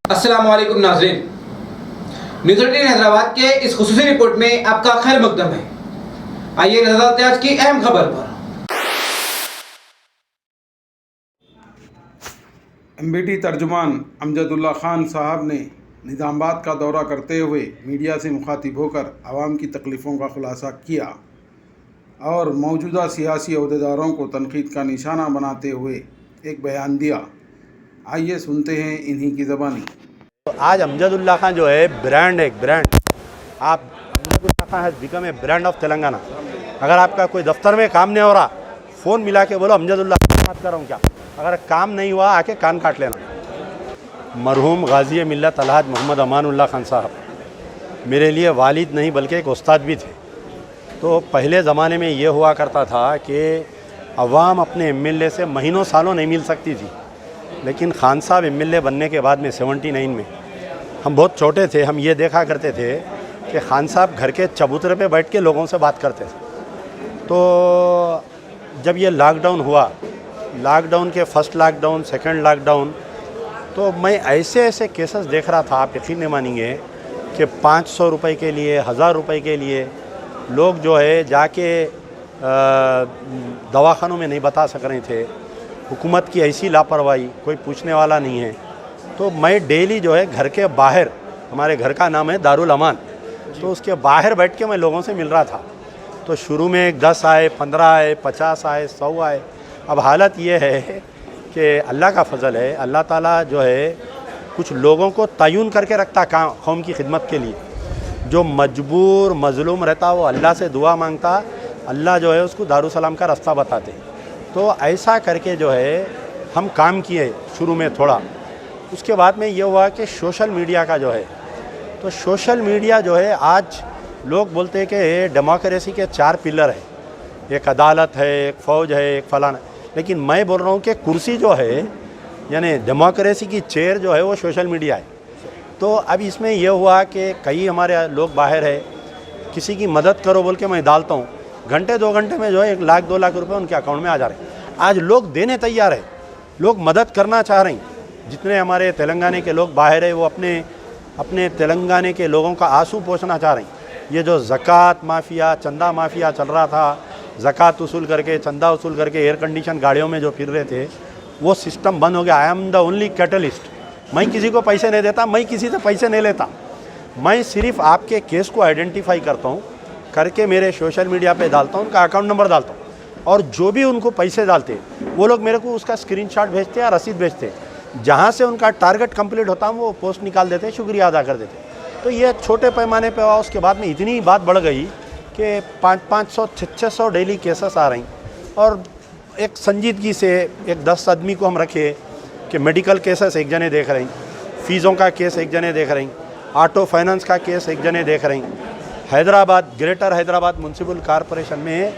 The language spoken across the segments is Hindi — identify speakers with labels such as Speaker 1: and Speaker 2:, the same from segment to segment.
Speaker 1: अस्सलाम वालेकुम नाज़रीन, न्यूज़ 18 हैदराबाद के इस खुसूसी रिपोर्ट में आपका खैर मकदम है। आइए नजर डालते हैं आज की अहम खबर पर।
Speaker 2: एमबीटी तर्जुमान अमजदुल्ला खान साहब ने निज़ामाबाद का दौरा करते हुए मीडिया से मुखातिब होकर आवाम की तकलीफ़ों का खुलासा किया और मौजूदा सियासी अहदेदारों को तनकीद का निशाना बनाते हुए एक बयान दिया। आइए सुनते हैं इन्हीं की ज़बानी।
Speaker 3: तो आज अमजदुल्ला खान जो है ब्रांड है, एक ब्रांड। आप Amjadullah Khan has become a brand of Telangana. अगर आपका कोई दफ्तर में काम नहीं हो रहा, फ़ोन मिला के बोलो अमजदुल्ला बात कर रहा हूँ क्या। अगर काम नहीं हुआ आके कान काट लेना। मरहूम गाज़ी मिल्लत अलहाज मोहम्मद अमानुल्लाह खान साहब मेरे लिए वालिद नहीं बल्कि एक उस्ताद भी थे। तो पहले ज़माने में ये हुआ करता था कि अवाम अपने एमएलए से महीनों सालों नहीं मिल सकती थी, लेकिन खान साहब एमएलए बनने के बाद में 79 में हम बहुत छोटे थे, हम ये देखा करते थे कि खान साहब घर के चबूतरे पे बैठ के लोगों से बात करते थे। तो जब ये लॉकडाउन हुआ, लॉकडाउन के फर्स्ट लॉकडाउन, सेकंड लॉकडाउन, तो मैं ऐसे ऐसे केसेस देख रहा था, आप यकीन नहीं मानेंगे कि 500 रुपये के लिए, 1000 रुपये के लिए लोग जो है जाके दवाखानों में नहीं बता सक रहे थे। हुकूमत की ऐसी लापरवाही, कोई पूछने वाला नहीं है। तो मैं डेली जो है घर के बाहर, हमारे घर का नाम है दारुल अमान, तो उसके बाहर बैठ के मैं लोगों से मिल रहा था। तो शुरू में 10 आए, 15 आए, 50 आए, 100 आए। अब हालत ये है कि अल्लाह का फ़ज़ल है, अल्लाह ताला जो है कुछ लोगों को तयन करके रखता कौम की खिदमत के लिए। जो मजबूर मज़लूम रहता वो अल्लाह से दुआ मांगता, अल्लाह जो है उसको दारुसलाम का रास्ता बताते। तो ऐसा करके जो है हम काम किए शुरू में थोड़ा। उसके बाद में ये हुआ कि सोशल मीडिया का जो है, तो सोशल मीडिया जो है आज लोग बोलते हैं कि डेमोक्रेसी के 4 पिलर है, एक अदालत है, एक फ़ौज है, एक फलाना। लेकिन मैं बोल रहा हूँ कि कुर्सी जो है, यानी डेमोक्रेसी की चेयर जो है वो सोशल मीडिया है। तो अब इसमें यह हुआ कि कई हमारे लोग बाहर है, किसी की मदद करो बोल के मैं डालता हूँ, घंटे 2 घंटे में जो है 1 लाख 2 लाख रुपए उनके अकाउंट में आ जा रहे हैं। आज लोग देने तैयार है, लोग मदद करना चाह रहे हैं। जितने हमारे तेलंगाना के लोग बाहर है वो अपने तेलंगाना के लोगों का आंसू पोंछना चाह रहे हैं। ये जो ज़कात माफिया, चंदा माफिया चल रहा था, ज़कात वसूल करके, चंदा वसूल करके एयर कंडीशन गाड़ियों में जो फिर रहे थे, वो सिस्टम बंद हो गया। I am the only catalyst. मैं किसी को पैसे नहीं देता, मैं किसी से पैसे नहीं लेता। मैं सिर्फ आपके केस को आइडेंटिफाई करता हूँ, करके मेरे सोशल मीडिया पे डालता हूँ, उनका अकाउंट नंबर डालता हूँ, और जो भी उनको पैसे डालते वो लोग मेरे को उसका स्क्रीनशॉट भेजते हैं, रसीद भेजते हैं। जहाँ से उनका टारगेट कंप्लीट होता है वो पोस्ट निकाल देते हैं, शुक्रिया अदा कर देते हैं। तो ये छोटे पैमाने पे हुआ। उसके बाद में इतनी बात बढ़ गई कि 500 600 डेली केसेस आ रही। और एक संजीदगी से एक 10 आदमी को हम रखे कि मेडिकल केसेस एक जने देख रही, फ़ीसों का केस एक जने देख रही, ऑटो फाइनेंस का केस एक जने देख रही। Hyderabad, greater Hyderabad municipal corporation में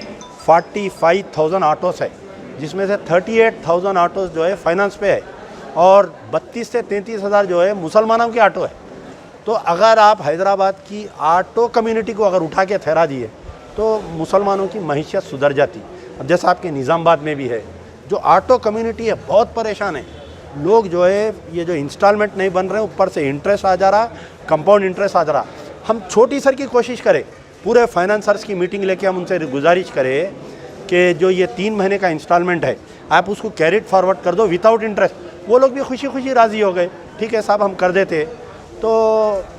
Speaker 3: 45,000 ऑटोस है, जिसमें से 38,000 ऑटोस जो है फाइनेंस पे है, और 32 से 33 हज़ार जो है मुसलमानों के ऑटो है। तो अगर आप हैदराबाद की ऑटो कम्युनिटी को अगर उठा के ठहरा दिए तो मुसलमानों की मईशत सुधर जाती। अब जैसा आपके निज़ामाबाद में भी है, जो ऑटो कम्युनिटी है बहुत परेशान है। लोग जो है ये जो इंस्टॉलमेंट नहीं बन रहे, ऊपर से इंटरेस्ट आ जा रहा, कंपाउंड इंटरेस्ट आ जा रहा। हम छोटी सर की कोशिश करें, पूरे फाइनेंसर्स की मीटिंग लेके हम उनसे गुजारिश करें कि जो ये 3 महीने का इंस्टॉलमेंट है आप उसको कैरिड फॉरवर्ड कर दो विदाउट इंटरेस्ट। वो लोग भी खुशी खुशी राज़ी हो गए, ठीक है साहब हम कर देते। तो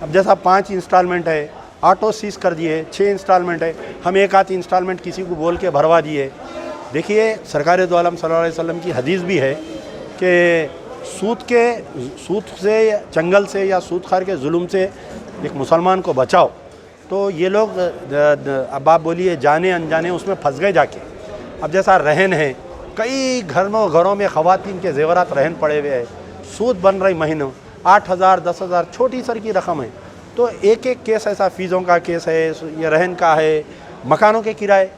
Speaker 3: अब जैसा 5 इंस्टॉलमेंट है, ऑटो सीज कर दिए, 6 इंस्टॉलमेंट है, हम 1 आध इंस्टॉलमेंट किसी को बोल के भरवा दिए। देखिए सरकार दो आलम सल्लल्लाहु अलैहि वसल्लम की हदीस भी है कि सूद से, चंगल से या सूदखार के जुल्म से एक मुसलमान को बचाओ। तो ये लोग अब आप बोलिए जाने अनजाने उसमें फंस गए जाके। अब जैसा रहन है, कई घरों में ख़वातीन के ज़ेवरात रहन पड़े हुए हैं, सूद बन रही महीनों 8,000 10,000 छोटी सर की रकम है। तो एक एक केस ऐसा फ़ीसों का केस है, ये रहन का है, मकानों के किराए।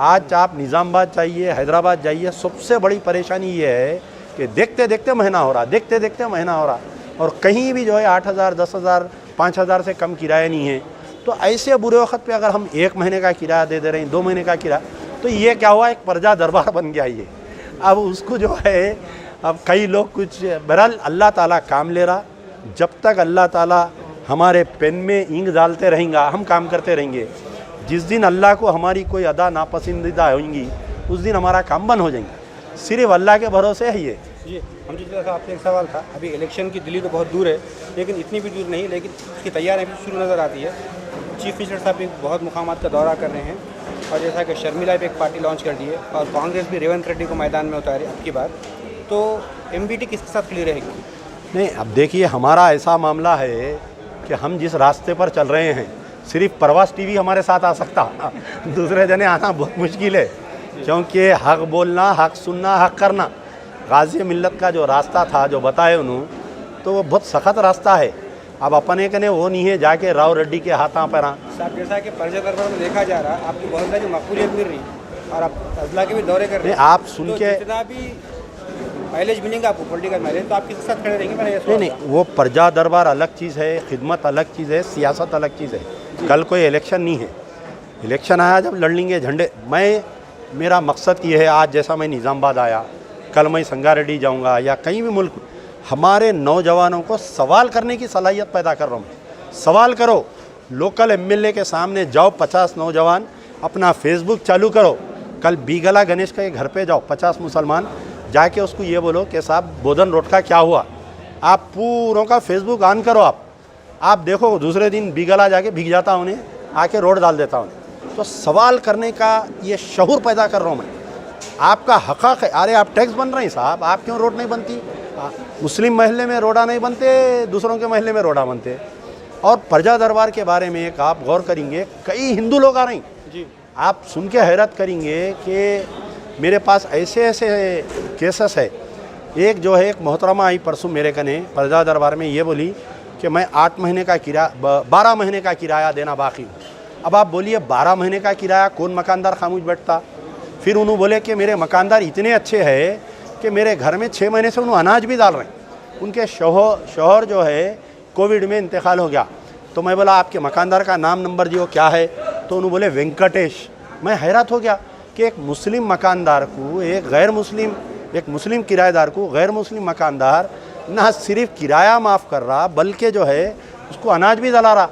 Speaker 3: आज आप निज़ामाबाद जाइए, हैदराबाद जाइए, सबसे बड़ी परेशानी ये है कि देखते देखते महीना हो रहा, देखते देखते महीना हो रहा, और कहीं भी जो है 8,000 10,000 5,000 से कम किराया नहीं है। तो ऐसे बुरे वक्त पे अगर हम 1 महीने का किराया दे रहे हैं, 2 महीने का किराया, तो ये क्या हुआ, एक प्रजा दरबार बन गया ये। अब उसको जो है, अब कई लोग कुछ, बहरहाल अल्लाह ताला काम ले रहा, जब तक अल्लाह ताला हमारे पेन में इंक डालते रहेंगे, हम काम करते रहेंगे। जिस दिन अल्लाह को हमारी कोई अदा नापसंदीदा होंगी, उस दिन हमारा काम बंद हो जाएंगे। सिर्फ अल्लाह के भरोसे है ये।
Speaker 4: जी, हम जो साहब आपसे एक सवाल था, अभी इलेक्शन की दिल्ली तो बहुत दूर है, लेकिन इतनी भी दूर नहीं, लेकिन उसकी तैयारी भी शुरू नज़र आती है। चीफ मिनिस्टर साहब भी बहुत मुकामात का दौरा कर रहे हैं, और जैसा कि शर्मिला भी एक पार्टी लॉन्च कर दी है, और कांग्रेस भी रेवंत रेड्डी को मैदान में उतारे अब की बार, तो MBT किसके साथ खड़ी रहेगी?
Speaker 3: नहीं, अब देखिए, हमारा ऐसा मामला है कि हम जिस रास्ते पर चल रहे हैं, सिर्फ प्रवास टीवी हमारे साथ आ सकता, दूसरे जने आना बहुत मुश्किल है, क्योंकि हक बोलना, हक सुनना, हक करना, गाजी मिल्लत का जो रास्ता था, जो बताए उन्होंने, तो वो बहुत सख्त रास्ता है। अब अपने कने वो नहीं है जाके राव रेड्डी के हाथों पर
Speaker 4: साहब, जैसा कि प्रजा दरबार में देखा जा रहा, आपकी बहुत सारी मकबूलियत मिल रही, और आप अजला के भी दौरे कर रहे हैं,
Speaker 3: आप सुन
Speaker 4: तो
Speaker 3: के
Speaker 4: जितना भी माइलेज मिलेगा आपको, पॉलिटिकल माइलेज, तो आप किसके साथ खड़े रहेंगे?
Speaker 3: नहीं, वो प्रजा दरबार अलग चीज़ है, खिदमत अलग चीज़ है, सियासत अलग चीज़ है। कल कोई इलेक्शन नहीं है, इलेक्शन आया जब लड़ लेंगे झंडे। मेरा मकसद ये है, आज जैसा मैं निज़ामाबाद आया, कल मैं संगारेड्डी जाऊंगा या कहीं भी मुल्क, हमारे नौजवानों को सवाल करने की सलाहियत पैदा कर रहा हूँ। सवाल करो, लोकल MLA के सामने जाओ, 50 नौजवान, अपना फेसबुक चालू करो, कल बीगला गणेश के घर पे जाओ, 50 मुसलमान, जाके उसको ये बोलो कि साहब बोधन रोड का क्या हुआ। आप पूरों का फेसबुक ऑन करो, आप देखो, दूसरे दिन बीगला जाके भीग जाता उन्हें, आके रोड डाल देता उन्हें। तो सवाल करने का ये शऊर पैदा कर रहा हूँ मैं। आपका हक़ है, अरे आप टैक्स बन रहे हैं साहब, आप क्यों रोड नहीं बनती? मुस्लिम महल्ले में रोडा नहीं बनते, दूसरों के महल्ले में रोडा बनते। और प्रजा दरबार के बारे में एक आप गौर करेंगे, कई हिंदू लोग आ रहे हैं जी, आप सुन के हैरत करेंगे कि मेरे पास ऐसे ऐसे केसेस है। एक जो है, एक मोहतरमा आई परसों मेरे कने प्रजा दरबार में, ये बोली कि मैं 8 महीने का किराया, 12 महीने का किराया देना बाकी हूँ। अब आप बोलिए 12 महीने का किराया कौन मकानदार खामोश बैठता? फिर उन्होंने बोले कि मेरे मकानदार इतने अच्छे हैं कि मेरे घर में 6 महीने से उन्होंने अनाज भी डाल रहे हैं। उनके शौहर जो है कोविड में इंतकाल हो गया। तो मैं बोला आपके मकानदार का नाम नंबर जी वो क्या है? तो उन्होंने बोले वेंकटेश। मैं हैरान हो गया कि एक मुस्लिम मकानदार को, एक मुस्लिम किराएदार को गैर मुस्लिम मकानदार ना सिर्फ किराया माफ़ कर रहा, बल्कि जो है उसको अनाज भी डला रहा।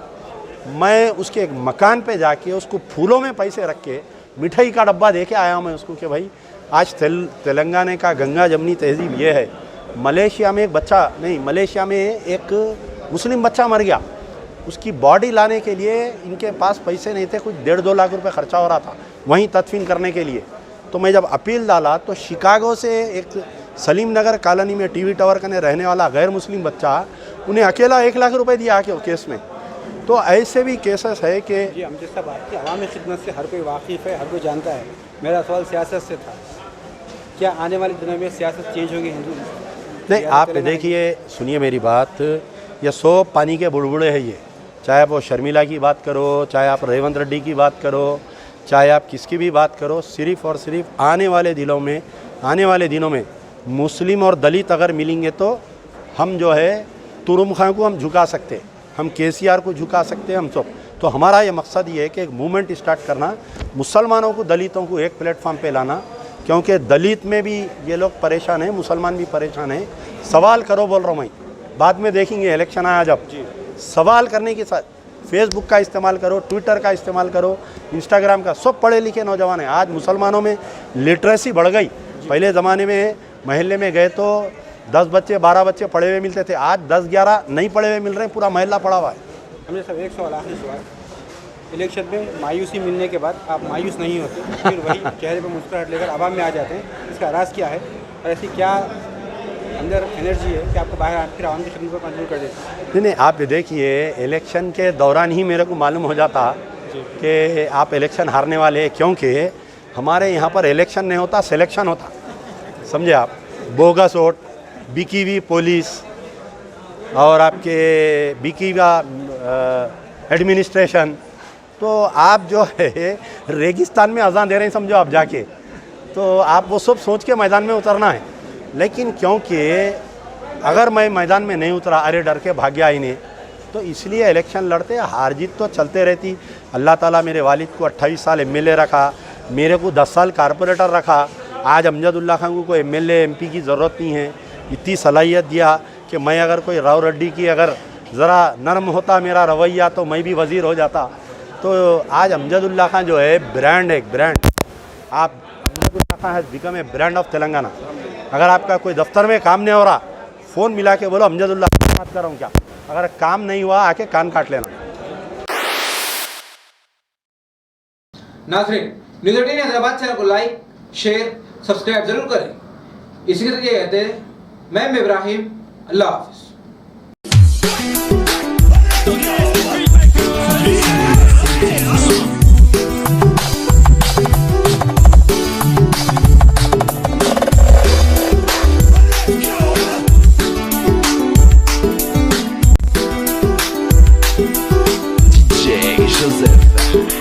Speaker 3: मैं उसके एक मकान पे जाके उसको फूलों में पैसे रख के मिठाई का डब्बा दे के आया मैं उसको कि भाई आज तेलंगाना का गंगा जमनी तहजीब ये है। मलेशिया में एक मुस्लिम बच्चा मर गया, उसकी बॉडी लाने के लिए इनके पास पैसे नहीं थे, कुछ 1.5-2 लाख रुपए खर्चा हो रहा था वहीं तदफीन करने के लिए। तो मैं जब अपील डाला तो शिकागो से एक सलीम नगर कॉलोनी में टीवी टावर का रहने वाला गैर मुस्लिम बच्चा, उन्हें अकेला 1 लाख रुपए दिया आके केस में। तो ऐसे भी केसेस है कि
Speaker 4: जी, हम जिस बात की अवामी खिदमत से हर कोई वाकिफ़ है, हर कोई जानता है। मेरा सवाल सियासत से था, क्या आने वाले दिनों में सियासत चेंज होगी हिंदू?
Speaker 3: नहीं, आप देखिए, सुनिए मेरी बात, ये 100 पानी के बुड़बुड़े हैं ये। चाहे आप वो शर्मिला की बात करो, चाहे आप रेवंत रेड्डी की बात करो, चाहे आप किसकी भी बात करो, सिर्फ़ और सिर्फ आने वाले दिनों में मुस्लिम और दलित अगर मिलेंगे तो हम जो है तुरुम खां को हम झुका सकते हैं, हम KCR को झुका सकते हैं, हम सब। तो हमारा ये मकसद ये है कि एक मूवमेंट स्टार्ट करना, मुसलमानों को, दलितों को एक प्लेटफॉर्म पे लाना, क्योंकि दलित में भी ये लोग परेशान हैं, मुसलमान भी परेशान हैं। सवाल करो बोल रहा हूँ मैं, बाद में देखेंगे इलेक्शन आया जब, सवाल करने के साथ फेसबुक का इस्तेमाल करो, ट्विटर का इस्तेमाल करो, इंस्टाग्राम का। सब पढ़े लिखे नौजवान हैं। आज मुसलमानों में लिटरेसी बढ़ गई। पहले ज़माने में महल्ले में गए तो 10 बच्चे 12 बच्चे पढ़े हुए मिलते थे, आज 10-11 नहीं पढ़े हुए मिल रहे हैं, पूरा महल्ला पढ़ा हुआ है।
Speaker 4: हमने सब एक सवाल, आखिरी सवाल, इलेक्शन में मायूसी मिलने के बाद आप मायूस नहीं होते, फिर वही चेहरे पर मुस्कुराहट लेकर आवाम में आ जाते हैं, इसका राज क्या है और ऐसी क्या अंदर एनर्जी है कि आपको बाहर आकर आवाम की खिदमत पर मजबूर कर देती है?
Speaker 3: नहीं, आप देखिए, इलेक्शन के दौरान ही मेरे को मालूम हो जाता कि आप इलेक्शन हारने वाले हैं, क्योंकि हमारे यहाँ पर इलेक्शन नहीं होता, सिलेक्शन होता, समझे आप। बोगस वोट, बिकी हुई पुलिस और आपके बिकी हुआ एडमिनिस्ट्रेशन, तो आप जो है रेगिस्तान में अजान दे रहे हैं, समझो आप जाके, तो आप वो सब सोच के मैदान में उतरना है। लेकिन क्योंकि अगर मैं मैदान में नहीं उतरा, अरे डर के भाग गया इन्हें, तो इसलिए इलेक्शन लड़ते, हार जीत तो चलते रहती। अल्लाह ताला मेरे वालिद को 28 साल MLA रखा, मेरे को 10 साल कारपोरेटर रखा। आज अमजदुल्ला खान को MLA MP की ज़रूरत नहीं है, इतनी सलाहियत दिया कि मैं अगर कोई राव रड्डी की अगर ज़रा नरम होता मेरा रवैया तो मैं भी वज़ीर हो जाता। तो आज अमजदुल्ला खान जो है ब्रांड है, एक ब्रांड। आप Amjadullah Khan has become a brand of Telangana. अगर आपका कोई दफ्तर में काम नहीं हो रहा, फ़ोन मिला के बोलो अमजदुल्ला खान बात कर रहा हूँ क्या। अगर काम नहीं हुआ आके कान काट लेना।
Speaker 1: नाज़रीन, न्यूज़ 18 हैदराबाद चैनल को लाइक, शेयर, सब्सक्राइब जरूर करें। इसी के साथ ये कहते हैं, मैं इब्राहिम, अल्लाह हाफिज़।
Speaker 5: DJ Joseph.